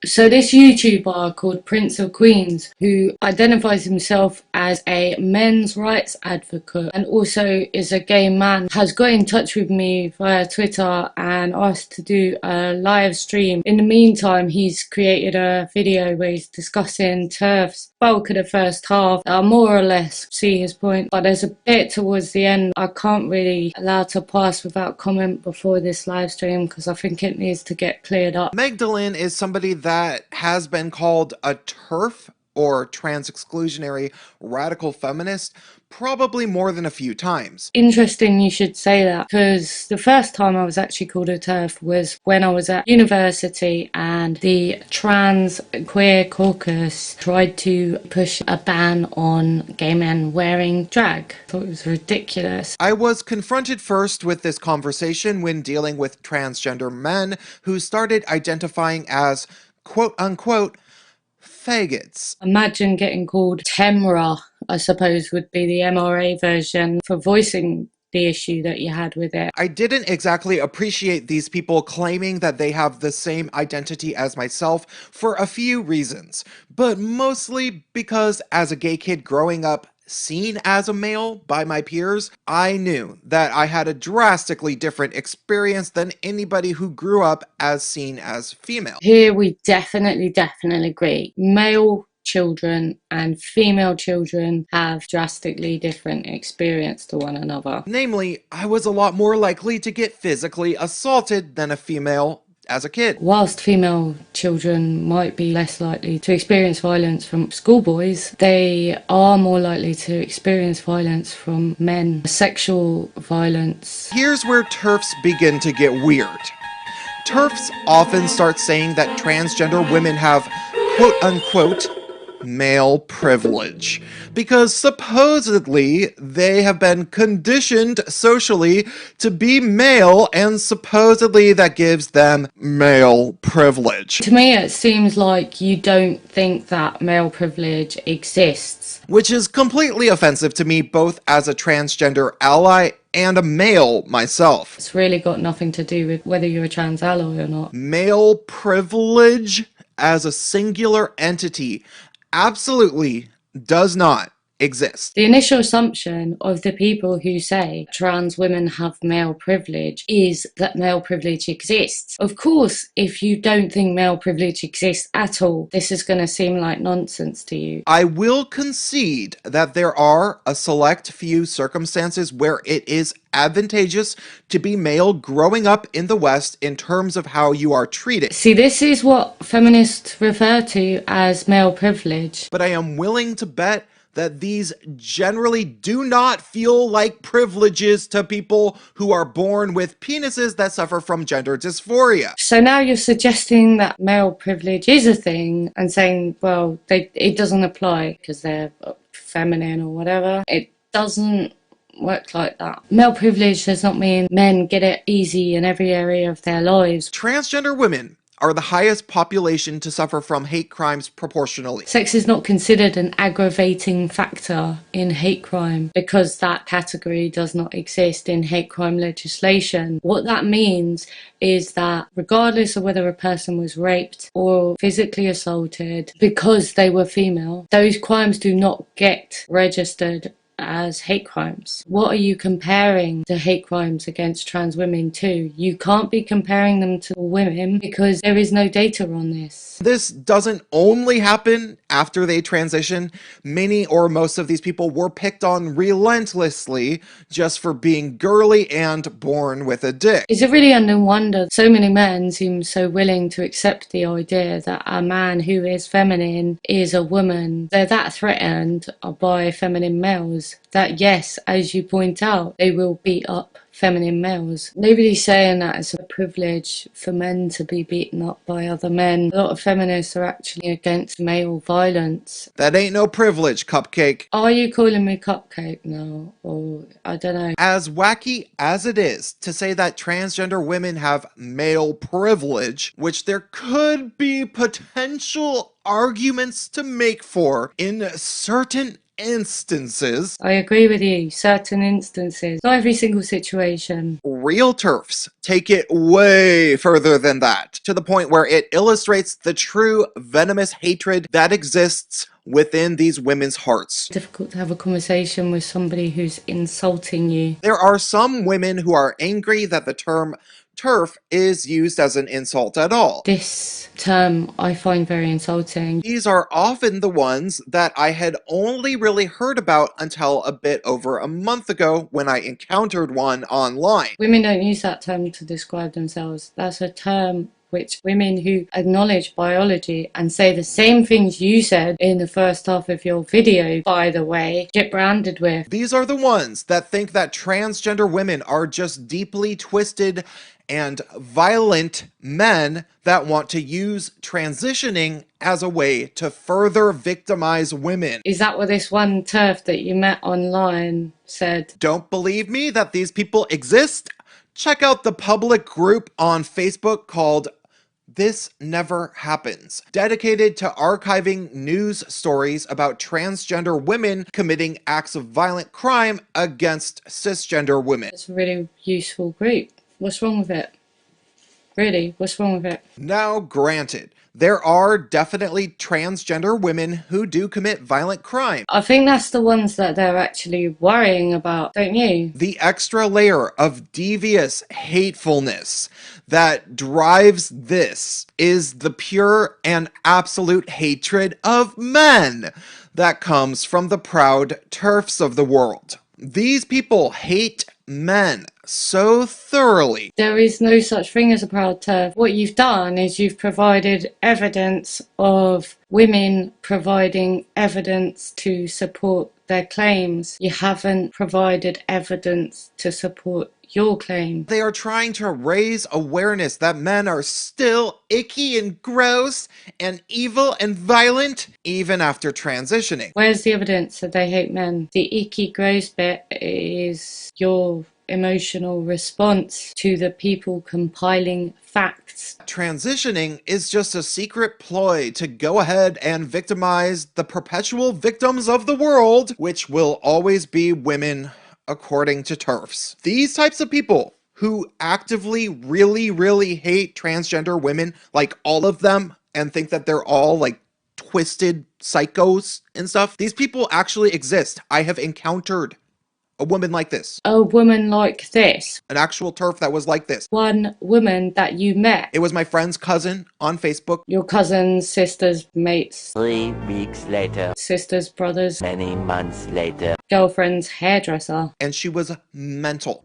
So this YouTuber called Prince of Queens, who identifies himself as a men's rights advocate and also is a gay man, has got in touch with me via Twitter and asked to do a live stream. In the meantime, he's created a video where he's discussing TERFs. Bulk of the first half, I more or less see his point, but there's a bit towards the end I can't really allow to pass without comment before this live stream because I think it needs to get cleared up. Magdalen is somebody that has been called a TERF, or trans-exclusionary radical feminist, probably more than a few times. Interesting you should say that, because the first time I was actually called a TERF was when I was at university and the trans queer caucus tried to push a ban on gay men wearing drag. I thought it was ridiculous. I was confronted first with this conversation when dealing with transgender men who started identifying as quote-unquote faggots. Imagine getting called Temra, I suppose would be the MRA version, for voicing the issue that you had with it. I didn't exactly appreciate these people claiming that they have the same identity as myself for a few reasons, but mostly because as a gay kid growing up seen as a male by my peers, I knew that I had a drastically different experience than anybody who grew up as seen as female. Here we definitely agree. Male children and female children have drastically different experience to one another. Namely, I was a lot more likely to get physically assaulted than a female as a kid. Whilst female children might be less likely to experience violence from schoolboys, they are more likely to experience violence from men. Sexual violence. Here's where TERFs begin to get weird. TERFs often start saying that transgender women have quote-unquote male privilege, because supposedly they have been conditioned socially to be male, and supposedly that gives them male privilege. To me, it seems like you don't think that male privilege exists. Which is completely offensive to me, both as a transgender ally and a male myself. It's really got nothing to do with whether you're a trans ally or not. Male privilege as a singular entity absolutely does not exist. The initial assumption of the people who say trans women have male privilege is that male privilege exists. Of course, if you don't think male privilege exists at all, this is going to seem like nonsense to you. I will concede that there are a select few circumstances where it is advantageous to be male growing up in the West in terms of how you are treated. See, this is what feminists refer to as male privilege. But I am willing to bet that these generally do not feel like privileges to people who are born with penises that suffer from gender dysphoria. So now you're suggesting that male privilege is a thing and saying, well, it doesn't apply because they're feminine or whatever. It doesn't work like that. Male privilege does not mean men get it easy in every area of their lives. Transgender women are the highest population to suffer from hate crimes proportionally. Sex is not considered an aggravating factor in hate crime because that category does not exist in hate crime legislation. What that means is that regardless of whether a person was raped or physically assaulted because they were female, those crimes do not get registered as hate crimes. What are you comparing the hate crimes against trans women to? You can't be comparing them to women because there is no data on this. This doesn't only happen after they transition. Many or most of these people were picked on relentlessly just for being girly and born with a dick. Is it really no wonder so many men seem so willing to accept the idea that a man who is feminine is a woman? They're that threatened by feminine males that, yes, as you point out, they will beat up feminine males. Nobody's saying that it's a privilege for men to be beaten up by other men. A lot of feminists are actually against male violence. That ain't no privilege, Cupcake. Are you calling me Cupcake now? Or I don't know. As wacky as it is to say that transgender women have male privilege, which there could be potential arguments to make for in certain instances. I agree with you, certain instances, not every single situation. Real TERFs take it way further than that, to the point where it illustrates the true venomous hatred that exists within these women's hearts. Difficult to have a conversation with somebody who's insulting you. There are some women who are angry that the term TERF is used as an insult at all. This term I find very insulting. These are often the ones that I had only really heard about until a bit over a month ago when I encountered one online. Women don't use that term to describe themselves. That's a term which women who acknowledge biology and say the same things you said in the first half of your video, by the way, get branded with. These are the ones that think that transgender women are just deeply twisted and violent men that want to use transitioning as a way to further victimize women. Is that what this one TERF that you met online said? Don't believe me that these people exist? Check out the public group on Facebook called This Never Happens, dedicated to archiving news stories about transgender women committing acts of violent crime against cisgender women. It's a really useful group. What's wrong with it? Really, what's wrong with it? Now, granted, there are definitely transgender women who do commit violent crime. I think that's the ones that they're actually worrying about, don't you? The extra layer of devious hatefulness that drives this is the pure and absolute hatred of men that comes from the proud TERFs of the world. These people hate men so thoroughly. There is no such thing as a proud TERF. What you've done is you've provided evidence of women providing evidence to support their claims. You haven't provided evidence to support your claim. They are trying to raise awareness that men are still icky and gross and evil and violent even after transitioning. Where's the evidence that they hate men? The icky gross bit is your emotional response to the people compiling facts. Transitioning is just a secret ploy to go ahead and victimize the perpetual victims of the world, which will always be women, according to TERFs. These types of people who actively really hate transgender women, like all of them, and think that they're all like twisted psychos and stuff, these people actually exist. I have encountered a woman like this. A woman like this. An actual TERF that was like this. One woman that you met. It was my friend's cousin on Facebook. Your cousins, sisters, mates. 3 weeks later. Sisters, brothers. Many months later. Girlfriend's hairdresser. And she was mental.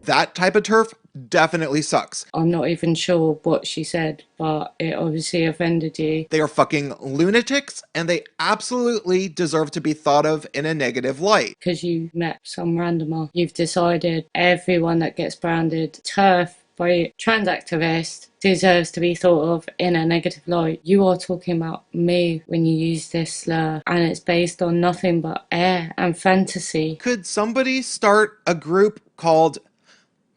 That type of TERF definitely sucks. I'm not even sure what she said, but it obviously offended you. They are fucking lunatics, and they absolutely deserve to be thought of in a negative light. Because you met some randomer. You've decided everyone that gets branded TERF by trans activists deserves to be thought of in a negative light. You are talking about me when you use this slur, and it's based on nothing but air and fantasy. Could somebody start a group called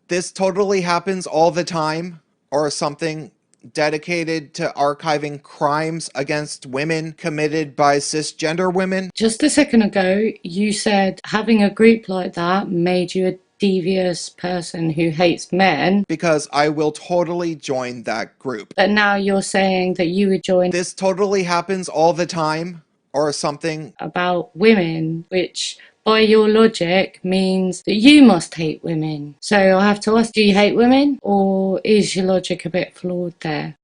This Totally Happens All the Time, or something dedicated to archiving crimes against women committed by cisgender women? Just a second ago, you said having a group like that made you a devious person who hates men. Because I will totally join that group. But now you're saying that you would join This Totally Happens All the Time, or something about women, which by your logic means that you must hate women. So I have to ask, do you hate women? Or is your logic a bit flawed there?